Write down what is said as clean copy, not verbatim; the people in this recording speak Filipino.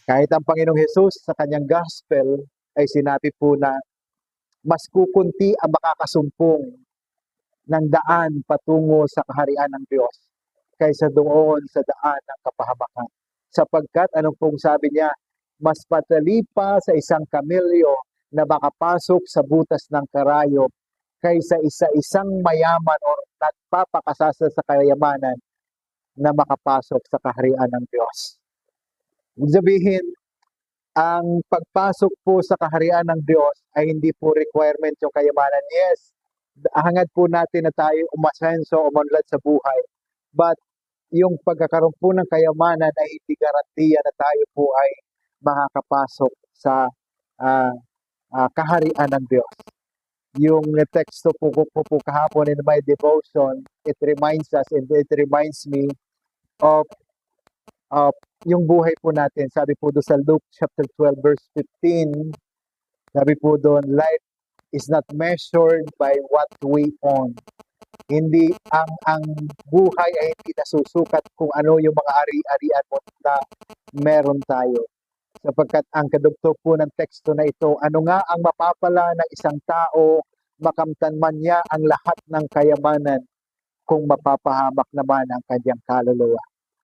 Kahit ang Panginoong Hesus sa kanyang gospel ay sinabi po na mas kukunti ang makakasumpong ng daan patungo sa kaharian ng Diyos kaysa doon sa daan ng kapahamakan. Sapagkat anong pong sabi niya, mas madali pa sa isang kamilyo na makapasok sa butas ng karayom kaysa isa-isang mayaman o nagpapakasasa sa kayamanan na makapasok sa kaharian ng Diyos. Ibig sabihin, ang pagpasok po sa kaharian ng Diyos ay hindi po requirement yung kayamanan. Yes, hangad po natin na tayo umasenso o umunlad sa buhay. But yung pagkakaroon po ng kayamanan ay hindi garantiya na tayo po ay makakapasok sa kaharian ng Diyos. Yung teksto po kahapon in my devotion, it reminds us and it reminds me of yung buhay po natin. Sabi po doon sa Luke chapter 12 verse 15, sabi po doon, life is not measured by what we own. Hindi ang buhay ay hindi nasusukat kung ano yung mga ari-arian mo na meron tayo. Sapagkat ang kadugtong po ng teksto na ito, ano nga ang mapapala ng isang tao, makamtan man niya ang lahat ng kayamanan kung mapapahamak naman ang kanyang kaluluwa.